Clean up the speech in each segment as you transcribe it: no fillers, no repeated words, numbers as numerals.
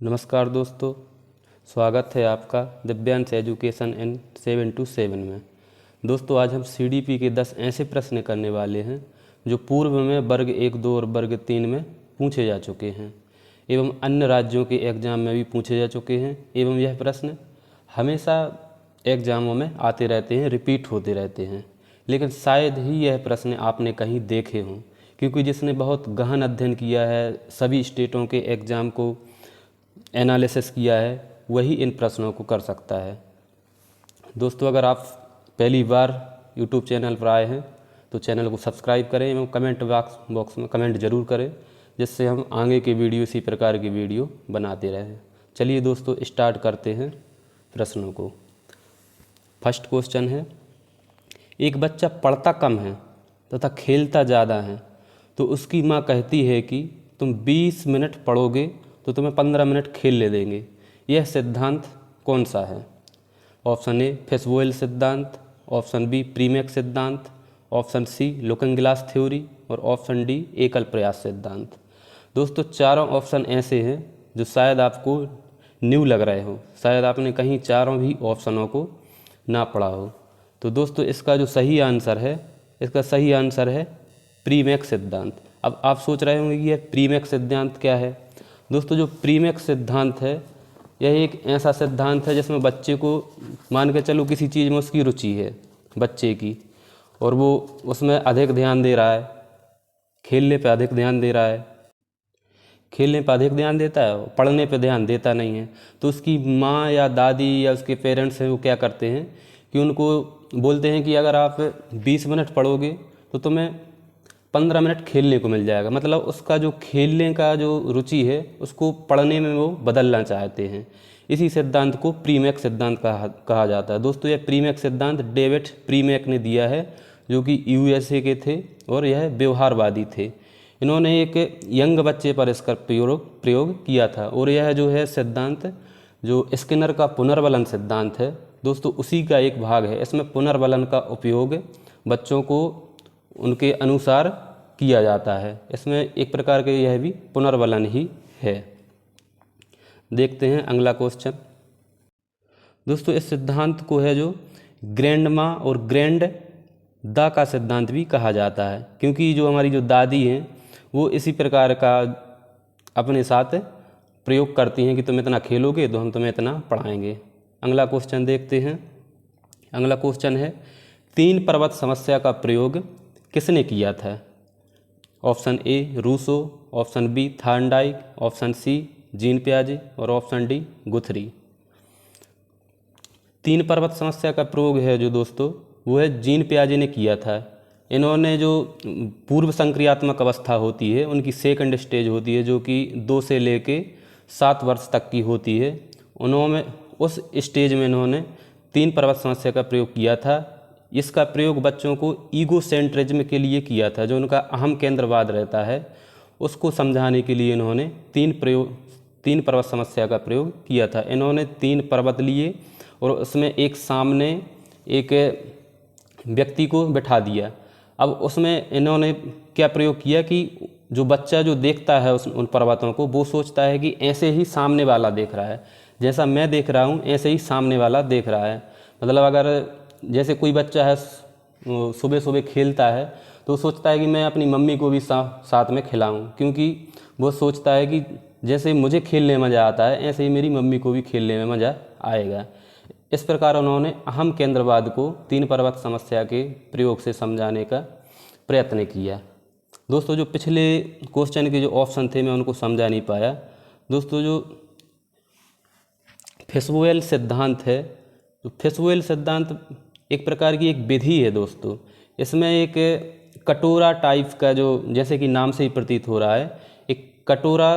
नमस्कार दोस्तों, स्वागत है आपका दिव्यांश एजुकेशन इन 727 में। दोस्तों, आज हम सीडीपी के 10 ऐसे प्रश्न करने वाले हैं जो पूर्व में वर्ग 1, 2 और वर्ग 3 में पूछे जा चुके हैं एवं अन्य राज्यों के एग्ज़ाम में भी पूछे जा चुके हैं एवं यह प्रश्न हमेशा एग्ज़ामों में आते रहते हैं, रिपीट होते रहते हैं। लेकिन शायद ही यह प्रश्न आपने कहीं देखे हों, क्योंकि जिसने बहुत गहन अध्ययन किया है, सभी स्टेटों के एग्ज़ाम को एनालिसिस किया है, वही इन प्रश्नों को कर सकता है। दोस्तों, अगर आप पहली बार यूट्यूब चैनल पर आए हैं तो चैनल को सब्सक्राइब करें एवं कमेंट बॉक्स में कमेंट ज़रूर करें, जिससे हम आगे के वीडियो इसी प्रकार की वीडियो बनाते रहें। चलिए दोस्तों, स्टार्ट करते हैं प्रश्नों को। फर्स्ट क्वेश्चन है, एक बच्चा पढ़ता कम है तथा खेलता ज़्यादा है, तो उसकी माँ कहती है कि तुम 20 मिनट पढ़ोगे तो तुम्हें 15 मिनट खेलने देंगे। यह सिद्धांत कौन सा है? ऑप्शन ए फेसबोयल सिद्धांत, ऑप्शन बी प्रीमैक्स सिद्धांत, option C looking glass theory और ऑप्शन डी एकल प्रयास सिद्धांत। दोस्तों, चारों ऑप्शन ऐसे हैं जो शायद आपको न्यू लग रहे हो, शायद आपने कहीं चारों भी ऑप्शनों को ना पढ़ा हो। तो दोस्तों, इसका जो सही आंसर है प्रीमैक्स सिद्धांत। अब आप सोच रहे होंगे कि यह प्रीमैक्स सिद्धांत क्या है। दोस्तों, जो प्रीमैक्स सिद्धांत है, यह एक ऐसा सिद्धांत है जिसमें बच्चे को मान के चलो किसी चीज़ में उसकी रुचि है बच्चे की, और वो उसमें अधिक ध्यान दे रहा है, खेलने पे अधिक ध्यान दे रहा है, खेलने पे अधिक ध्यान देता है, पढ़ने पे ध्यान देता नहीं है। तो उसकी माँ या दादी या उसके पेरेंट्स हैं, वो क्या करते हैं कि उनको बोलते हैं कि अगर आप 20 मिनट पढ़ोगे तो तुम्हें 15 मिनट खेलने को मिल जाएगा। मतलब उसका जो खेलने का जो रुचि है उसको पढ़ने में वो बदलना चाहते हैं। इसी सिद्धांत को प्रीमैक्स सिद्धांत कहा जाता है। दोस्तों, यह प्रीमैक्स सिद्धांत डेविड प्रीमैक ने दिया है, जो कि यूएसए के थे और यह व्यवहारवादी थे। इन्होंने एक यंग बच्चे पर इसका प्रयोग किया था, और यह जो है सिद्धांत जो स्किनर का पुनर्बलन सिद्धांत है दोस्तों, उसी का एक भाग है। इसमें पुनर्बलन का उपयोग बच्चों को उनके अनुसार किया जाता है। इसमें एक प्रकार के यह भी पुनर्बलन ही है। देखते हैं अगला क्वेश्चन। दोस्तों, इस सिद्धांत को है जो ग्रैंडमा और ग्रैंड दा का सिद्धांत भी कहा जाता है, क्योंकि जो हमारी जो दादी हैं वो इसी प्रकार का अपने साथ प्रयोग करती हैं कि तुम इतना खेलोगे तो हम तुम्हें इतना पढ़ाएंगे। अगला क्वेश्चन देखते हैं। अगला क्वेश्चन है, 3 पर्वत समस्या का प्रयोग किसने किया था? Option A Rousseau, option B Thorndike, option C Jean पियाजे और ऑप्शन डी गुथरी। 3 पर्वत समस्या का प्रयोग है जो दोस्तों, वो है जीन पियाजे ने किया था। इन्होंने जो पूर्व संक्रियात्मक अवस्था होती है, उनकी सेकंड स्टेज होती है, जो कि 2 से लेके 7 वर्ष तक की होती है, उन्होंने उस स्टेज में इन्होंने 3 पर्वत समस्या का प्रयोग किया था। इसका प्रयोग बच्चों को ईगोसेंट्रिज्म के लिए किया था, जो उनका अहम केंद्रवाद रहता है, उसको समझाने के लिए इन्होंने 3 पर्वत समस्या का प्रयोग किया था। इन्होंने 3 पर्वत लिए और उसमें एक सामने एक व्यक्ति को बिठा दिया। अब उसमें इन्होंने क्या प्रयोग किया कि जो बच्चा जो देखता है उन पर्वतों को, वो सोचता है कि ऐसे ही सामने वाला देख रहा है, जैसा मैं देख रहा हूँ ऐसे ही सामने वाला देख रहा है। मतलब अगर जैसे कोई बच्चा है सुबह सुबह खेलता है तो सोचता है कि मैं अपनी मम्मी को भी साथ में खिलाऊं, क्योंकि वो सोचता है कि जैसे मुझे खेलने में मज़ा आता है ऐसे ही मेरी मम्मी को भी खेलने में मज़ा आएगा। इस प्रकार उन्होंने अहम केंद्रवाद को 3 पर्वत समस्या के प्रयोग से समझाने का प्रयत्न किया। दोस्तों, जो पिछले क्वेश्चन के जो ऑप्शन थे मैं उनको समझा नहीं पाया। दोस्तों, जो फेसबोयल सिद्धांत है, तो फेसबोयल सिद्धांत एक प्रकार की एक विधि है दोस्तों। इसमें एक कटोरा टाइप का, जो जैसे कि नाम से ही प्रतीत हो रहा है, एक कटोरा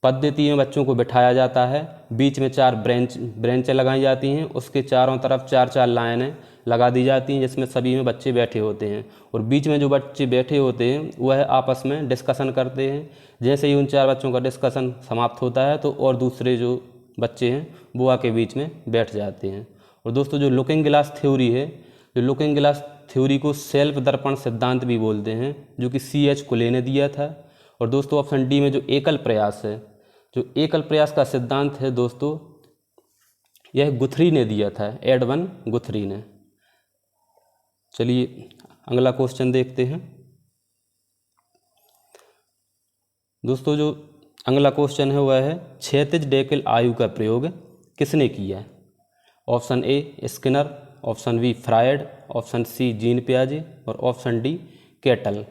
पद्धति में बच्चों को बिठाया जाता है। बीच में 4 ब्रेंचें लगाई जाती हैं, उसके चारों तरफ 4-4 लाइनें लगा दी जाती हैं, जिसमें सभी में बच्चे बैठे होते हैं, और बीच में जो बच्चे बैठे होते हैं वह आपस में डिस्कशन करते हैं। जैसे ही उन 4 बच्चों का डिस्कशन समाप्त होता है तो और दूसरे जो बच्चे हैं वो आके बीच में बैठ जाते हैं। और दोस्तों, जो लुकिंग ग्लास थ्योरी है, जो लुकिंग ग्लास थ्योरी को सेल्फ दर्पण सिद्धांत भी बोलते हैं, जो कि CH कुले ने दिया था। और दोस्तों, ऑप्शन डी में जो एकल प्रयास है, जो एकल प्रयास का सिद्धांत है दोस्तों, यह गुथरी ने दिया था, एडवन गुथरी ने। चलिए अगला क्वेश्चन देखते हैं दोस्तों। जो अगला क्वेश्चन है वह है क्षैतिज डेकेल आयु का प्रयोग किसने किया है? Option A Skinner, option B Freud, option C Jean पियाजे और ऑप्शन डी केटल।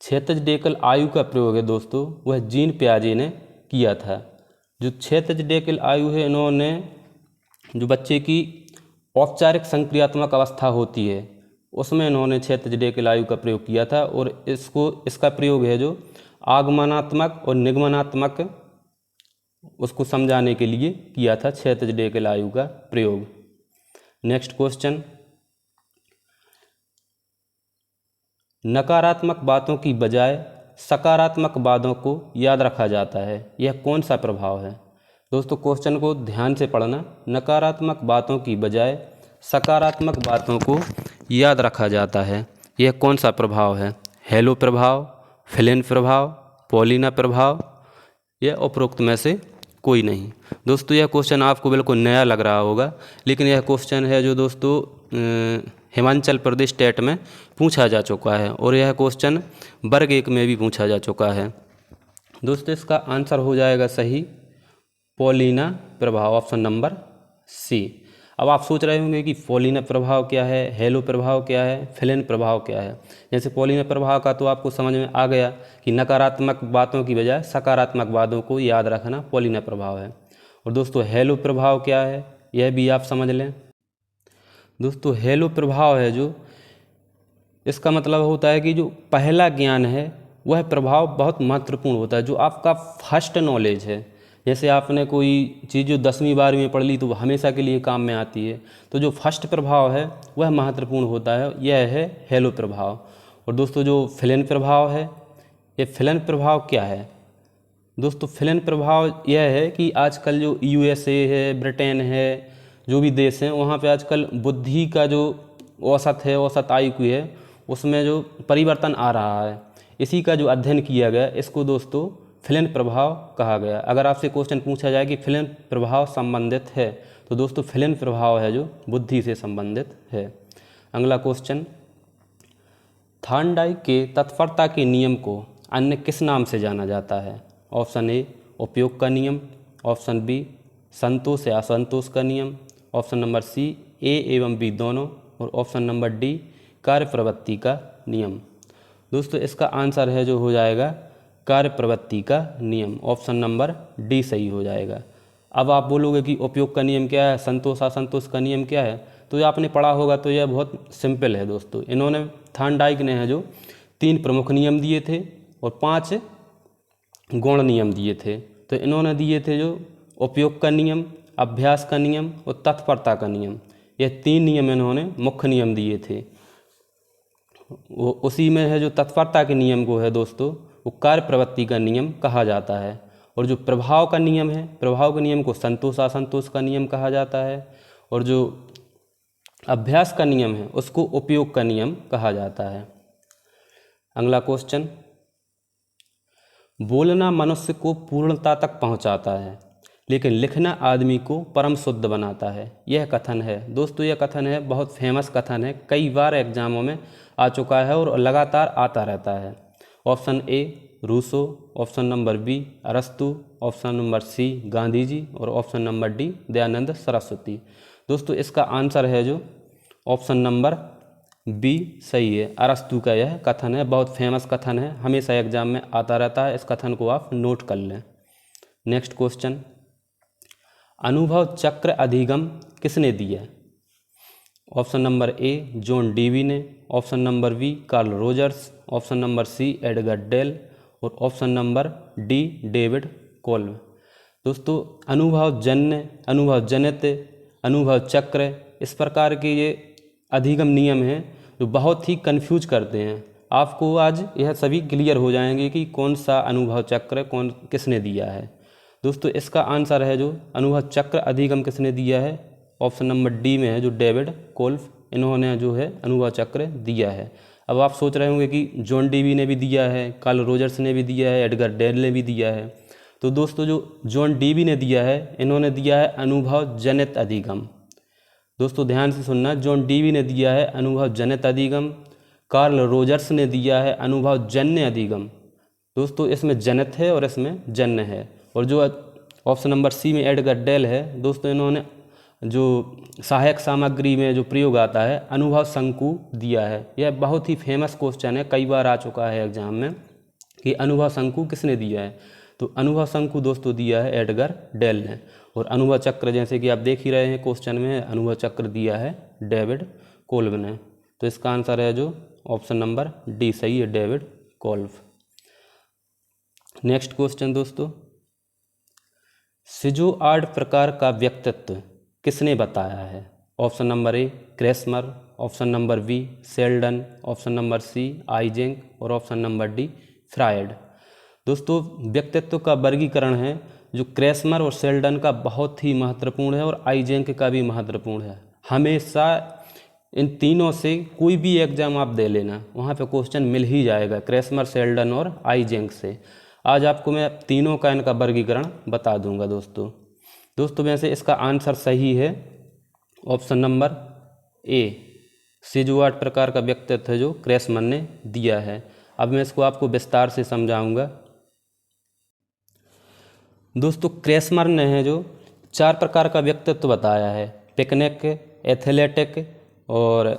क्षैतिज डेकेल आयु का प्रयोग है दोस्तों, वह जीन पियाजे ने किया था। जो क्षैतिज डेकेल आयु है, इन्होंने जो बच्चे की औपचारिक संक्रियात्मक अवस्था होती है उसमें इन्होंने क्षैतिज डेकेल आयु का प्रयोग किया था, और इसका प्रयोग है जो आगमनात्मक और निगमनात्मक उसको समझाने के लिए किया था, क्षैतिज डेकेल आयु का प्रयोग। नेक्स्ट क्वेश्चन, नकारात्मक बातों की बजाय सकारात्मक बातों को याद रखा जाता है, यह कौन सा प्रभाव है? दोस्तों क्वेश्चन को ध्यान से पढ़ना। नकारात्मक बातों की बजाय सकारात्मक बातों को याद रखा जाता है, यह कौन सा प्रभाव है? हेलो प्रभाव, फ्लिन प्रभाव, पॉलिना प्रभाव, यह उपरोक्त में से कोई नहीं। दोस्तों यह क्वेश्चन आपको बिल्कुल नया लग रहा होगा, लेकिन यह क्वेश्चन है जो दोस्तों हिमाचल प्रदेश स्टेट में पूछा जा चुका है, और यह क्वेश्चन वर्ग 1 में भी पूछा जा चुका है। दोस्तों इसका आंसर हो जाएगा सही पॉलिना प्रभाव, ऑप्शन नंबर सी। अब आप सोच रहे होंगे कि पॉलिना प्रभाव क्या है, हेलो प्रभाव क्या है, फ्लिन प्रभाव क्या है। जैसे पॉलिना प्रभाव का तो आपको समझ में आ गया कि नकारात्मक बातों की बजाय सकारात्मक बातों को याद रखना पॉलिना प्रभाव है। और दोस्तों हेलो प्रभाव क्या है, यह भी आप समझ लें। दोस्तों हेलो प्रभाव है जो, इसका मतलब होता है कि जो पहला ज्ञान है वह प्रभाव बहुत महत्वपूर्ण होता है, जो आपका फर्स्ट नॉलेज है। जैसे आपने कोई चीज़ जो 10वीं 12वीं में पढ़ ली तो वह हमेशा के लिए काम में आती है, तो जो फर्स्ट प्रभाव है वह महत्वपूर्ण होता है, यह है हेलो प्रभाव। और दोस्तों जो फ्लिन प्रभाव है, ये फ्लिन प्रभाव क्या है? दोस्तों फ्लिन प्रभाव यह है कि आजकल जो USA है, ब्रिटेन है, जो भी देश हैं वहाँ पे आजकल बुद्धि का जो औसत है, औसत आयु की है, उसमें जो परिवर्तन आ रहा है, इसी का जो अध्ययन किया गया इसको दोस्तों फ्लिन प्रभाव कहा गया। अगर आपसे क्वेश्चन पूछा जाए कि फ्लिन प्रभाव संबंधित है, तो दोस्तों फ्लिन प्रभाव है जो बुद्धि से संबंधित है। अगला क्वेश्चन, थार्नडाइक के तत्परता के नियम को अन्य किस नाम से जाना जाता है? ऑप्शन ए उपयोग का नियम, ऑप्शन बी संतोष या असंतोष का नियम, ऑप्शन नंबर सी ए एवं बी दोनों, और ऑप्शन नंबर डी कार्य प्रवृत्ति का नियम। दोस्तों इसका आंसर है जो हो जाएगा कार्य प्रवृत्ति का नियम, ऑप्शन नंबर डी सही हो जाएगा। अब आप बोलोगे कि उपयोग का नियम क्या है, संतोष असंतोष का नियम क्या है, तो ये आपने पढ़ा होगा, तो यह बहुत सिंपल है दोस्तों। इन्होंने थार्नडाइक ने है जो 3 प्रमुख नियम दिए थे और 5 गौण नियम दिए थे। तो इन्होंने दिए थे जो उपयोग का नियम, अभ्यास का नियम और तत्परता का नियम, यह 3 नियम इन्होंने मुख्य नियम दिए थे। उसी में है जो तत्परता के नियम को है दोस्तों वो कार्य प्रवृत्ति का नियम कहा जाता है, और जो प्रभाव का नियम है, प्रभाव के नियम को संतोष असंतोष का नियम कहा जाता है, और जो अभ्यास का नियम है उसको उपयोग का नियम कहा जाता है। अगला क्वेश्चन, बोलना मनुष्य को पूर्णता तक पहुंचाता है लेकिन लिखना आदमी को परम शुद्ध बनाता है, यह कथन है। दोस्तों यह कथन है, बहुत फेमस कथन है, कई बार एग्जामों में आ चुका है और लगातार आता रहता है। Option A Rousseau, option number B अरस्तु, option number C Gandhi ji और option number D Dayanand Saraswati. दोस्तों इसका आंसर है जो ऑप्शन नंबर बी सही है, अरस्तु का यह कथन है, बहुत फेमस कथन है, हमेशा एग्जाम में आता रहता है, इस कथन को आप नोट कर लें। नेक्स्ट क्वेश्चन, अनुभव चक्र अधिगम किसने दिया? Option number A John Dewey ने, option number B Carl Rogers, option number C Edgar Dale और option number D David Kolb. दोस्तों अनुभव जन्य, अनुभव जनित, अनुभव चक्र, इस प्रकार के ये अधिगम नियम हैं जो बहुत ही कंफ्यूज करते हैं। आपको आज यह सभी क्लियर हो जाएंगे कि कौन सा अनुभव चक्र कौन किसने दिया है। दोस्तों इसका आंसर है जो अनुभव चक्र अधिगम किसने दिया है, ऑप्शन नंबर डी में है जो डेविड कोल्ब, इन्होंने जो है अनुभव चक्र दिया है। अब आप सोच रहे होंगे कि जॉन डीवी ने भी दिया है, कार्ल रोजर्स ने भी दिया है, एडगर डेल ने भी दिया है, तो दोस्तों जो जॉन डीवी ने दिया है, इन्होंने दिया है अनुभव जनित अधिगम। दोस्तों ध्यान से सुनना, जॉन डीवी ने दिया है अनुभव जनित अधिगम। कार्ल रोजर्स ने दिया है अनुभव जन्य अधिगम। दोस्तों इसमें जनित है और इसमें जन्य है। और जो ऑप्शन नंबर सी में एडगर डेल है, दोस्तों इन्होंने जो सहायक सामग्री में जो प्रयोग आता है अनुभव शंकु दिया है। यह बहुत ही फेमस क्वेश्चन है, कई बार आ चुका है एग्जाम में कि अनुभव शंकु किसने दिया है। तो अनुभव शंकु दोस्तों दिया है एडगर डेल ने। और अनुभव चक्र जैसे कि आप देख ही रहे हैं क्वेश्चन में, अनुभव चक्र दिया है डेविड कोल्ब ने। तो इसका आंसर है जो ऑप्शन नंबर डी सही है, डेविड कोल्ब। नेक्स्ट क्वेश्चन दोस्तों, सिजोआर्ड प्रकार का व्यक्तित्व किसने बताया है? Option number A Kretschmer, option number B Sheldon, option number C Eysenck और ऑप्शन नंबर डी फ्रायड। दोस्तों व्यक्तित्व का वर्गीकरण है जो क्रेस्मर और सेल्डन का बहुत ही महत्वपूर्ण है और आइजेंक का भी महत्वपूर्ण है। हमेशा इन तीनों से कोई भी एग्जाम आप दे लेना, वहाँ पे क्वेश्चन मिल ही जाएगा क्रेस्मर, सेल्डन और आइजेंक से। आज आपको मैं तीनों का इनका वर्गीकरण बता दूंगा दोस्तों वैसे इसका आंसर सही है ऑप्शन नंबर ए, सिजोआर्ड प्रकार का व्यक्तित्व है जो क्रेस्मर ने दिया है। अब मैं इसको आपको विस्तार से समझाऊंगा। दोस्तों क्रेस्मर ने है जो 4 प्रकार का व्यक्तित्व बताया है, पिकनिक, एथलेटिक और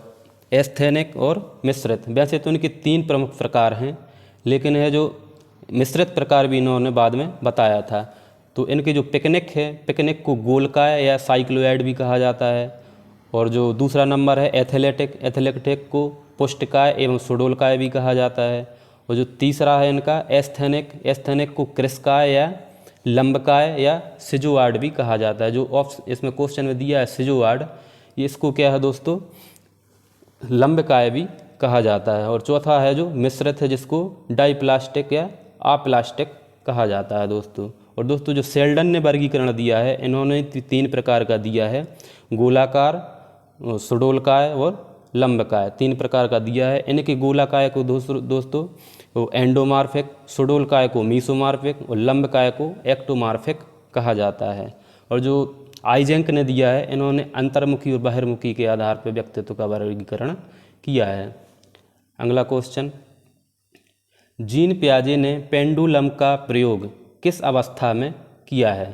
एस्थेनिक और मिश्रित। वैसे तो इनके 3 प्रमुख प्रकार हैं, लेकिन है जो मिश्रित प्रकार भी इन्होंने बाद में बताया था। तो इनके जो पिकनिक है, पिकनिक को गोलकाय या साइक्लोइड भी कहा जाता है। और जो दूसरा नंबर है एथलेटिक, एथलेटिक को पुष्टकाय एवं सुडोलकाय भी कहा जाता है। और जो तीसरा है इनका एस्थेनिक, एस्थेनिक को कृस्काय या लंबकाय या सिजोआर्ड भी कहा जाता है। जो इसमें क्वेश्चन में दिया है सिजोआर्ड, ये इसको क्या है दोस्तों लंबकाय भी कहा जाता है। और चौथा है जो मिश्रित है जिसको डाइप्लास्टिक या अप्लास्टिक कहा जाता है दोस्तों। और दोस्तों जो सेल्डन ने वर्गीकरण दिया है, इन्होंने 3 प्रकार का दिया है, गोलाकार, सुडोलकाय और लंबकाय, 3 प्रकार का दिया है। इनके गोलाकाय को दोस्तों एंडोमार्फिक, सुडोलकाय को मीसोमार्फिक और लंबकाय को एक्टोमार्फिक कहा जाता है। और जो आइजेंक ने दिया है, इन्होंने अंतर्मुखी और बहिर्मुखी के आधार पर व्यक्तित्व का वर्गीकरण किया है। अगला क्वेश्चन, जीन पियाजे ने पेंडुलम का प्रयोग किस अवस्था में किया है?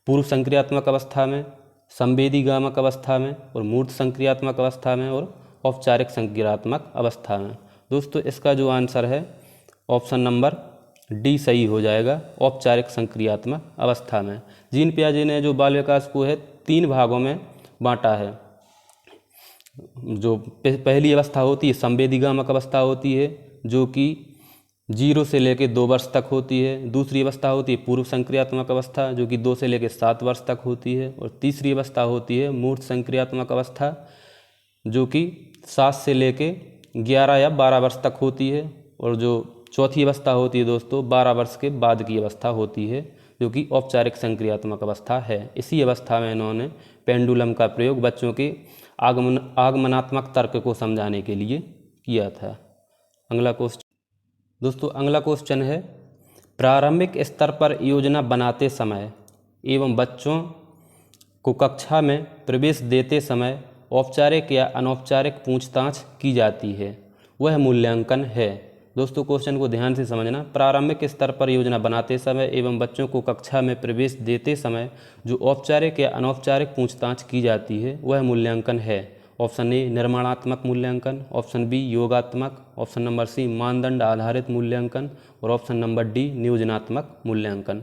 पूर्व संक्रियात्मक अवस्था में, संवेदीगामक अवस्था में और मूर्त संक्रियात्मक अवस्था में और औपचारिक संक्रियात्मक अवस्था में। दोस्तों इसका जो आंसर है ऑप्शन नंबर डी सही हो जाएगा, औपचारिक संक्रियात्मक अवस्था में। जीन पियाजे ने जो बाल विकास को है 3 भागों में बांटा है। जो पहली अवस्था होती है संवेदीगामक अवस्था होती है, जो कि 0 से लेकर 2 वर्ष तक होती है। दूसरी अवस्था होती है पूर्व संक्रियात्मक अवस्था, जो कि 2 से लेकर 7 वर्ष तक होती है। और तीसरी अवस्था होती है मूर्त संक्रियात्मक अवस्था, जो कि 7 से लेकर 11 या 12 वर्ष तक होती है। और जो चौथी अवस्था होती है दोस्तों 12 वर्ष के बाद की अवस्था होती है, जो कि औपचारिक संक्रियात्मक अवस्था है। इसी अवस्था में इन्होंने पेंडुलम का प्रयोग बच्चों के आगमनात्मक तर्क को समझाने के लिए किया था। अगला क्वेश्चन दोस्तों, अगला क्वेश्चन है, प्रारंभिक स्तर पर योजना बनाते समय एवं बच्चों को कक्षा में प्रवेश देते समय औपचारिक या अनौपचारिक पूछताछ की जाती है, वह मूल्यांकन है। दोस्तों क्वेश्चन को ध्यान से समझना। प्रारंभिक स्तर पर योजना बनाते समय एवं बच्चों को कक्षा में प्रवेश देते समय जो औपचारिक या अनौपचारिक पूछताछ की जाती है वह मूल्यांकन है। ऑप्शन ए निर्माणात्मक मूल्यांकन, ऑप्शन बी योगात्मक, ऑप्शन नंबर सी मानदंड आधारित मूल्यांकन और ऑप्शन नंबर डी नियोजनात्मक मूल्यांकन।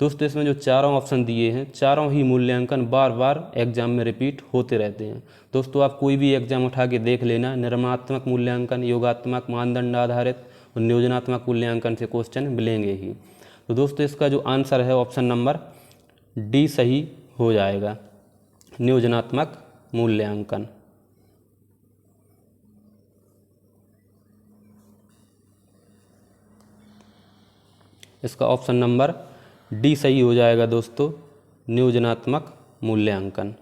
दोस्तों इसमें जो चारों ऑप्शन दिए हैं, चारों ही मूल्यांकन बार बार एग्जाम में रिपीट होते रहते हैं। दोस्तों आप कोई भी एग्जाम उठा के देख लेना, निर्माणात्मक मूल्यांकन, योगात्मक, मानदंड आधारित और नियोजनात्मक मूल्यांकन से क्वेश्चन मिलेंगे ही। तो दोस्तों इसका जो आंसर है ऑप्शन नंबर डी सही हो जाएगा, नियोजनात्मक मूल्यांकन। इसका ऑप्शन नंबर डी सही हो जाएगा दोस्तों, नियोजनात्मक मूल्यांकन।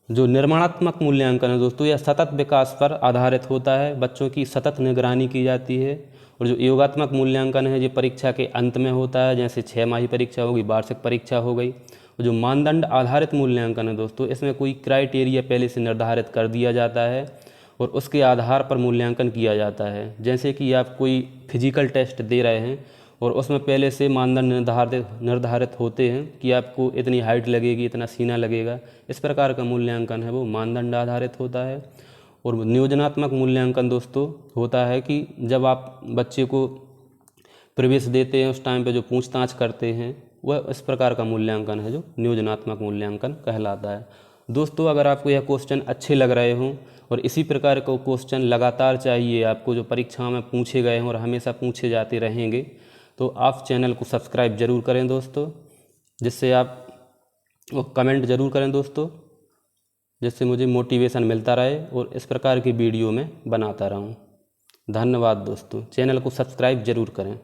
जो निर्माणात्मक मूल्यांकन है दोस्तों, यह सतत विकास पर आधारित होता है। बच्चों की सतत निगरानी की जाती है और जो योगात्मक मूल्यांकन है ये परीक्षा के अंत में होता है, जैसे 6 माही परीक्षा होगी, वार्षिक परीक्षा हो गई। और जो मानदंड आधारित मूल्यांकन है दोस्तों, इसमें कोई क्राइटेरिया पहले से निर्धारित कर दिया जाता है और उसके आधार पर मूल्यांकन किया जाता है। जैसे कि आप कोई फिजिकल टेस्ट दे रहे हैं और उसमें पहले से मानदंड निर्धारित होते हैं कि आपको इतनी हाइट लगेगी, इतना सीना लगेगा। इस प्रकार का मूल्यांकन है वो मानदंड आधारित होता है। और नियोजनात्मक मूल्यांकन दोस्तों होता है कि जब आप बच्चे को प्रवेश देते हैं उस टाइम पे जो पूछताछ करते हैं, वह इस प्रकार का मूल्यांकन है जो नियोजनात्मक मूल्यांकन कहलाता है। दोस्तों, अगर आपको यह क्वेश्चन अच्छे लग रहे हों और इसी प्रकार का क्वेश्चन लगातार चाहिए आपको, जो परीक्षा में पूछे गए हों और हमेशा पूछे जाते रहेंगे, तो आप चैनल को सब्सक्राइब ज़रूर करें दोस्तों, जिससे आप कमेंट ज़रूर करें दोस्तों, जिससे मुझे मोटिवेशन मिलता रहे और इस प्रकार की वीडियो मैं बनाता रहूं। धन्यवाद दोस्तों, चैनल को सब्सक्राइब ज़रूर करें।